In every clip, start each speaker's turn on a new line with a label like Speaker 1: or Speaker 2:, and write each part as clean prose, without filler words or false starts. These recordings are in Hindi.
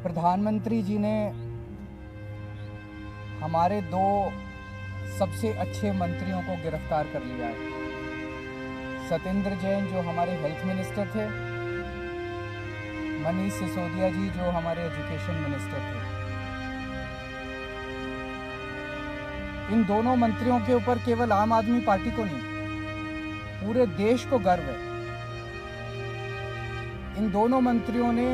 Speaker 1: प्रधानमंत्री जी ने हमारे दो सबसे अच्छे मंत्रियों को गिरफ्तार कर लिया है। सत्येंद्र जैन जो हमारे हेल्थ मिनिस्टर थे, मनीष सिसोदिया जी जो हमारे एजुकेशन मिनिस्टर थे। इन दोनों मंत्रियों के ऊपर केवल आम आदमी पार्टी को नहीं, पूरे देश को गर्व है। इन दोनों मंत्रियों ने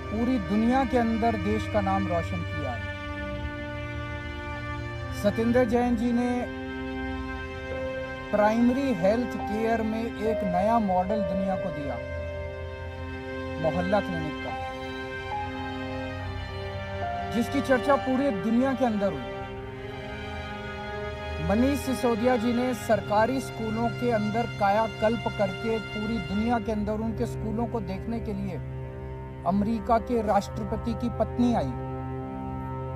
Speaker 1: पूरी दुनिया के अंदर देश का नाम रोशन किया है। सत्येंद्र जैन जी ने प्राइमरी हेल्थ केयर में एक नया मॉडल दुनिया को दिया, मोहल्ला क्लिनिक का, जिसकी चर्चा पूरी दुनिया के अंदर हुई। मनीष सिसोदिया जी ने सरकारी स्कूलों के अंदर कायाकल्प करके पूरी दुनिया के अंदर उनके स्कूलों को देखने के लिए अमेरिका के राष्ट्रपति की पत्नी आई।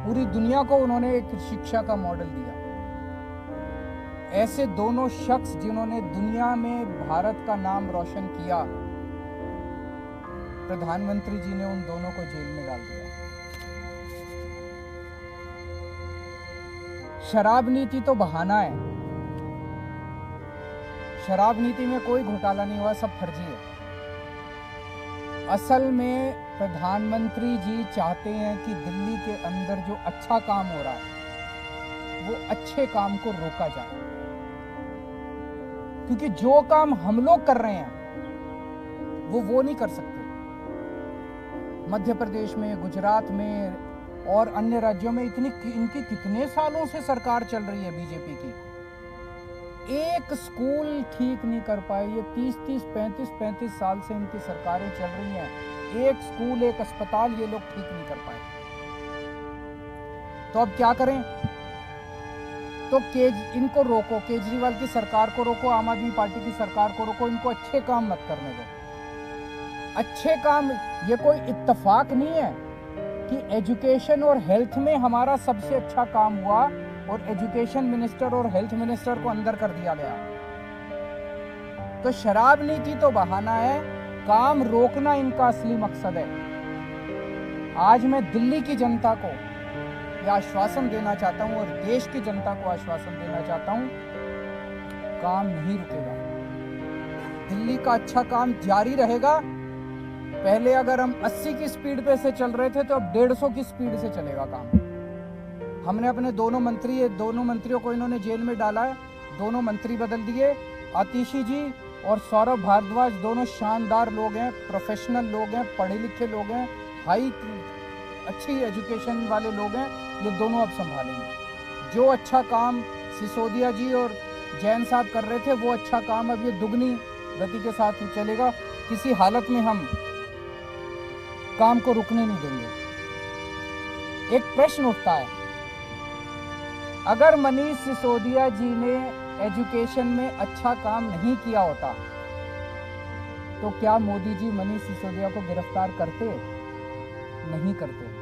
Speaker 1: पूरी दुनिया को उन्होंने एक शिक्षा का मॉडल दिया। ऐसे दोनों शख्स जिन्होंने दुनिया में भारत का नाम रोशन किया, प्रधानमंत्री जी ने उन दोनों को जेल में डाल दिया। शराब नीति तो बहाना है। शराब नीति में कोई घोटाला नहीं हुआ, सब फर्जी है। असल में प्रधानमंत्री जी चाहते हैं कि दिल्ली के अंदर जो अच्छा काम हो रहा है वो अच्छे काम को रोका जाए, क्योंकि जो काम हम लोग कर रहे हैं वो नहीं कर सकते। मध्य प्रदेश में, गुजरात में और अन्य राज्यों में इनकी कितने सालों से सरकार चल रही है बीजेपी की, एक स्कूल ठीक नहीं कर पाए। ये 35 साल से इनकी सरकारें चल रही हैं, एक स्कूल, एक अस्पताल ये लोग ठीक नहीं कर पाए। तो अब क्या करें? तो इनको रोको, केजरीवाल की सरकार को रोको, आम आदमी पार्टी की सरकार को रोको, इनको अच्छे काम मत करने दो। अच्छे काम, ये कोई इत्तेफाक नहीं है कि एजुकेशन और हेल्थ में हमारा सबसे अच्छा काम हुआ और एजुकेशन मिनिस्टर और हेल्थ मिनिस्टर को अंदर कर दिया गया। तो शराब नीति तो बहाना है, काम रोकना इनका असली मकसद है। आज मैं दिल्ली की जनता को यह आश्वासन देना चाहता हूं और देश की जनता को आश्वासन देना चाहता हूं, काम नहीं रुकेगा। दिल्ली का अच्छा काम जारी रहेगा। पहले अगर हम 80 की स्पीड पे से चल रहे थे तो अब 150 की स्पीड से चलेगा काम। हमने अपने दोनों मंत्रियों को इन्होंने जेल में डाला है, दोनों मंत्री बदल दिए। आतिशी जी और सौरभ भारद्वाज दोनों शानदार लोग हैं, प्रोफेशनल लोग हैं, पढ़े लिखे लोग हैं, अच्छी एजुकेशन वाले लोग हैं। ये दोनों अब संभालेंगे। जो अच्छा काम सिसोदिया जी और जैन साहब कर रहे थे वो अच्छा काम अब ये दुगनी गति के साथ ही चलेगा। किसी हालत में हम काम को रुकने नहीं देंगे। एक प्रश्न उठता है, अगर मनीष सिसोदिया जी ने एजुकेशन में अच्छा काम नहीं किया होता तो क्या मोदी जी मनीष सिसोदिया को गिरफ्तार करते? नहीं करते।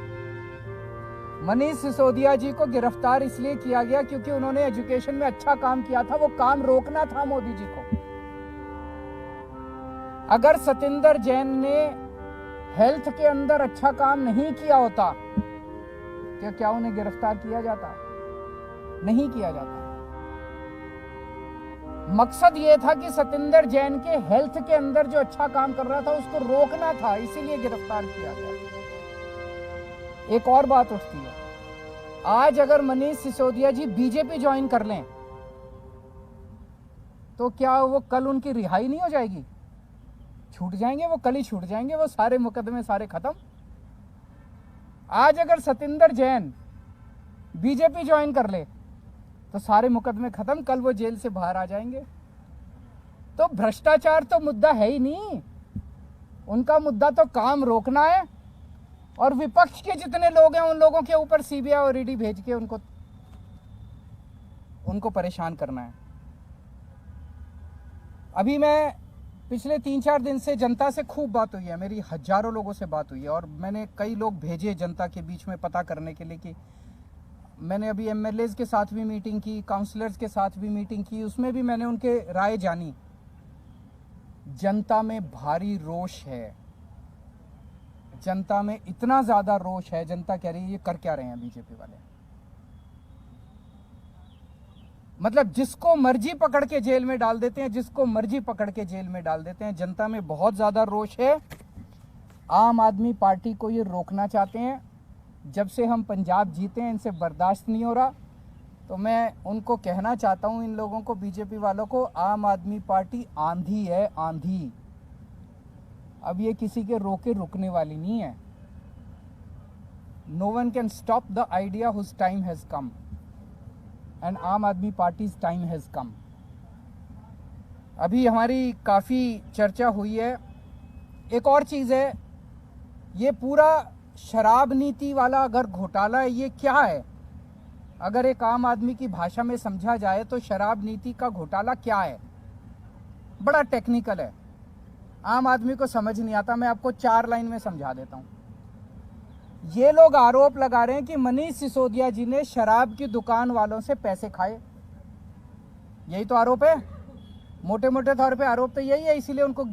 Speaker 1: मनीष सिसोदिया जी को गिरफ्तार इसलिए किया गया क्योंकि उन्होंने एजुकेशन में अच्छा काम किया था, वो काम रोकना था मोदी जी को। अगर सत्येंद्र जैन ने हेल्थ के अंदर अच्छा काम नहीं किया होता तो क्या उन्हें गिरफ्तार किया जाता? नहीं किया जाता। मकसद यह था कि सत्येंद्र जैन के हेल्थ के अंदर जो अच्छा काम कर रहा था उसको रोकना था, इसीलिए गिरफ्तार किया गया। एक और बात उठती है, आज अगर मनीष सिसोदिया जी बीजेपी ज्वाइन कर लें तो क्या वो कल उनकी रिहाई नहीं हो जाएगी? छूट जाएंगे, वो कल ही छूट जाएंगे, वो सारे मुकदमे सारे खत्म। आज अगर सत्येंद्र जैन बीजेपी ज्वाइन कर ले तो सारे मुकदमे खत्म, कल वो जेल से बाहर आ जाएंगे। तो भ्रष्टाचार तो मुद्दा है ही नहीं, उनका मुद्दा तो काम रोकना है और विपक्ष के जितने लोग हैं उन लोगों के ऊपर सीबीआई और ईडी भेज के उनको परेशान करना है। अभी मैं पिछले 3-4 दिन से जनता से खूब बात हुई है, मेरी हजारों लोगों से बात हुई है और मैंने कई लोग भेजे जनता के बीच में पता करने के लिए कि मैंने अभी एमएलएज के साथ भी मीटिंग की, काउंसलर्स के साथ भी मीटिंग की, उसमें भी मैंने उनके राय जानी। जनता में भारी रोष है, जनता में इतना ज्यादा रोष है, जनता कह रही है ये कर क्या रहे हैं बीजेपी वाले। मतलब जिसको मर्जी पकड़ के जेल में डाल देते हैं, जिसको मर्जी पकड़ के जेल में डाल देते हैं। जनता में बहुत ज्यादा रोष है। आम आदमी पार्टी को ये रोकना चाहते हैं। जब से हम पंजाब जीते हैं इनसे बर्दाश्त नहीं हो रहा। तो मैं उनको कहना चाहता हूं, इन लोगों को, बीजेपी वालों को, आम आदमी पार्टी आंधी है, आंधी। अब ये किसी के रोके रुकने वाली नहीं है। No one can stop the idea whose time has come and Aam Aadmi parties time has कम। अभी हमारी काफी चर्चा हुई है। एक और चीज है, ये पूरा शराब नीति वाला अगर घोटाला है, ये क्या है? अगर एक आम आदमी की भाषा में समझा जाए तो शराब नीति का घोटाला क्या है? बड़ा टेक्निकल है, आम आदमी को समझ नहीं आता। मैं आपको 4 लाइन में समझा देता हूं। ये लोग आरोप लगा रहे हैं कि मनीष सिसोदिया जी ने शराब की दुकान वालों से पैसे खाए। यही तो आरोप है, मोटे मोटे तौर पे आरोप तो यही है। इसीलिए उनको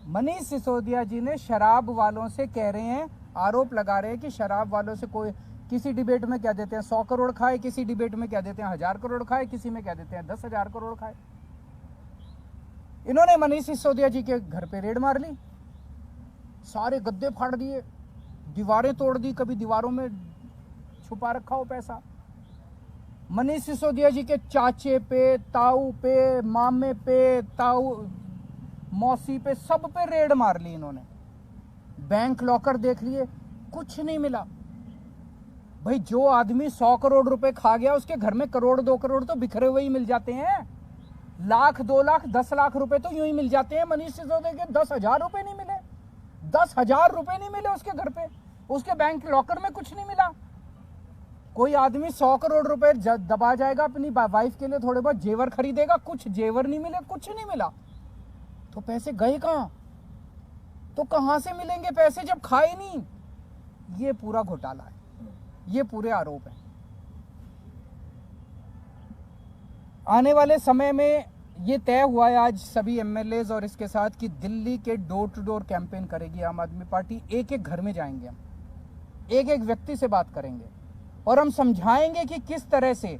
Speaker 1: मनीष सिसोदिया जी ने शराब वालों से कह रहे हैं, आरोप लगा रहे हैं कि शराब वालों से कोई, किसी डिबेट में कह देते हैं 100 करोड़ खाए, किसी डिबेट में कह देते हैं 1000 करोड़ खाए, किसी में कह देते हैं 10,000 करोड़ खाए। इन्होंने मनीष सिसोदिया जी के घर पे रेड मार ली, सारे गद्दे फाड़ दिए, दीवारें तोड़ दी, कभी दीवारों में छुपा रखा हो पैसा। मनीष सिसोदिया जी के चाचे पे, ताऊ पे, मामे पे, ताऊ मौसी पे, सब पे रेड मार ली इन्होंने। बैंक लॉकर देख लिए, कुछ नहीं मिला। भाई जो आदमी 100 करोड़ रुपए खा गया, उसके घर में करोड़ 2 करोड़ तो बिखरे हुए ही मिल जाते हैं। लाख 2 लाख 10 लाख रुपए तो यूं ही मिल जाते हैं। मनीष सिसोदिया के 10,000 रुपए नहीं मिले, 10,000 रुपए नहीं मिले उसके घर पे, उसके बैंक लॉकर में कुछ नहीं मिला। कोई आदमी 100 करोड़ रुपए दबा जाएगा अपनी वाइफ के लिए, थोड़े बहुत जेवर खरीदेगा, कुछ जेवर नहीं मिले, कुछ नहीं मिला, तो पैसे गए कहां? तो कहां से मिलेंगे पैसे जब खाए नहीं? ये पूरा घोटाला है, ये पूरे आरोप है। आने वाले समय में ये तय हुआ है आज सभी एमएलएज और इसके साथ कि दिल्ली के डोर टू डोर कैंपेन करेगी आम आदमी पार्टी। एक एक घर में जाएंगे हम, एक एक व्यक्ति से बात करेंगे और हम समझाएंगे कि किस तरह से,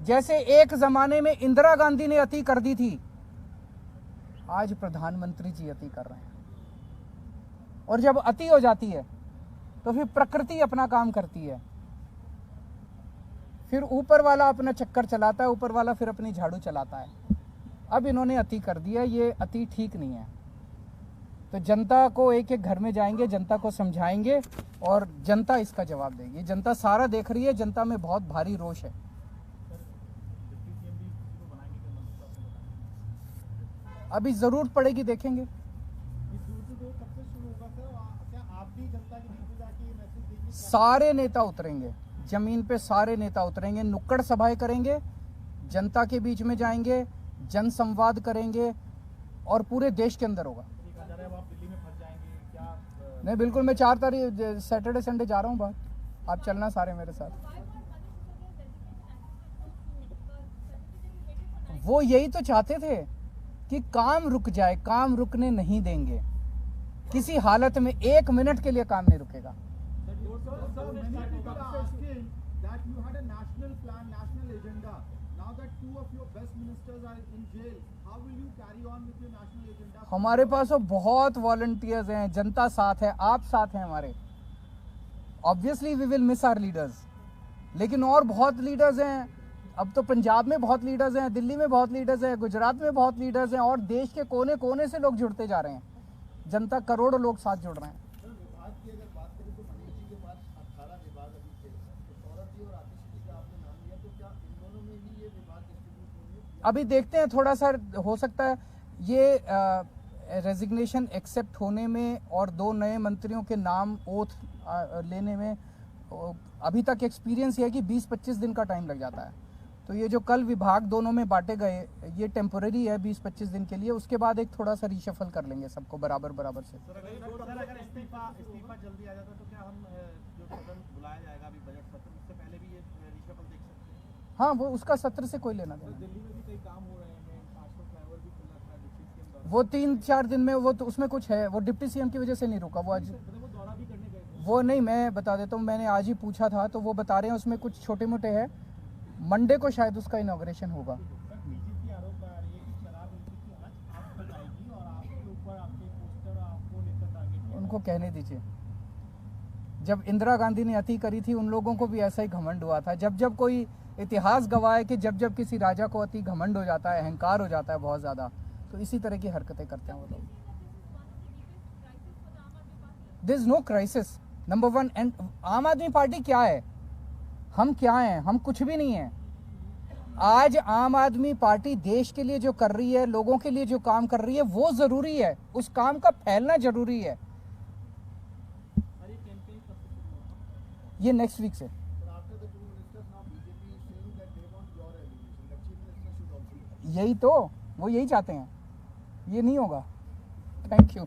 Speaker 1: जैसे एक जमाने में इंदिरा गांधी ने अति कर दी थी, आज प्रधानमंत्री जी अति कर रहे हैं। और जब अति हो जाती है तो फिर प्रकृति अपना काम करती है, फिर ऊपर वाला अपना चक्कर चलाता है, ऊपर वाला फिर अपनी झाड़ू चलाता है। अब इन्होंने अति कर दिया, ये अति ठीक नहीं है। तो जनता को एक एक घर में जाएंगे, जनता को समझाएंगे और जनता इसका जवाब देगी। जनता सारा देख रही है, जनता में बहुत भारी रोष है। अभी जरूरत पड़ेगी, देखेंगे। सारे नेता उतरेंगे जमीन पे, सारे नेता उतरेंगे, नुक्कड़ सभाएं करेंगे, जनता के बीच में जाएंगे, जन संवाद करेंगे और पूरे देश के अंदर होगा। नहीं, बिल्कुल, मैं 4 तारीख सैटरडे संडे जा रहा हूँ बाहर, आप चलना सारे मेरे साथ। वो यही तो चाहते थे कि काम रुक जाए, काम रुकने नहीं देंगे किसी हालत में, 1 मिनट के लिए काम नहीं रुकेगा। हमारे पास तो बहुत वॉलंटियर्स हैं, जनता साथ है, आप साथ हैं हमारे। Obviously we will miss our leaders, लेकिन और बहुत लीडर्स हैं। अब तो पंजाब में बहुत लीडर्स हैं, दिल्ली में बहुत लीडर्स हैं, गुजरात में बहुत लीडर्स हैं और देश के कोने कोने से लोग जुड़ते जा रहे हैं। जनता, करोड़ों लोग साथ जुड़ रहे हैं। अभी देखते हैं, थोड़ा सा हो सकता है ये रेजिग्नेशन एक्सेप्ट होने में और 2 नए मंत्रियों के नाम ओथ लेने में अभी तक एक्सपीरियंस ये है कि 20-25 दिन का टाइम लग जाता है। तो ये जो कल विभाग दोनों में बांटे गए, ये टेम्पोररी है 20-25 दिन के लिए। उसके बाद एक थोड़ा सा रिशफल कर लेंगे सबको बराबर बराबर से।
Speaker 2: अगर इस्तीफा जल्दी आ जाता तो क्या हम जो सदन बुलाया जाएगा अभी बजट सत्र, उससे पहले भी ये रिशफल देख सकते हैं?
Speaker 1: हाँ, वो उसका सत्र से कोई लेना देना।
Speaker 2: दिल्ली में भी कई काम हो रहे हैं, आश्रम फ्लाईओवर भी खुला था डिप्टी सीएम द्वारा।
Speaker 1: वो 3-4 दिन में, वो तो उसमें कुछ है, वो डिप्टी सीएम की वजह से नहीं रुका। वो आज वो नहीं, मैं बता देता हूँ, मैंने आज ही पूछा था तो वो बता रहे हैं उसमें कुछ छोटे मोटे हैं, मंडे को शायद उसका इनॉग्रेशन होगा।
Speaker 2: सर बीजेपी आरोप लगा रही है कि शराब नीति की आज आप तक आएगी और आपके ऊपर आपके पोस्टर आपको लेकर टारगेट किया।
Speaker 1: उनको कहने दीजिए, जब इंदिरा गांधी ने अति करी थी उन लोगों को भी ऐसा ही घमंड हुआ था। जब जब कोई इतिहास गवाह है कि जब जब किसी राजा को अति घमंड हो जाता है, अहंकार हो जाता है बहुत ज़्यादा, तो इसी तरह की हरकतें करते हैं वो लोग। This is no crisis number one. And Aam Aadmi party क्या है, हम क्या हैं, हम कुछ भी नहीं हैं। आज आम आदमी पार्टी देश के लिए जो कर रही है, लोगों के लिए जो काम कर रही है, वो जरूरी है, उस काम का फैलना जरूरी है। ये नेक्स्ट वीक से। यही तो, वो यही चाहते हैं, ये नहीं होगा। Thank you.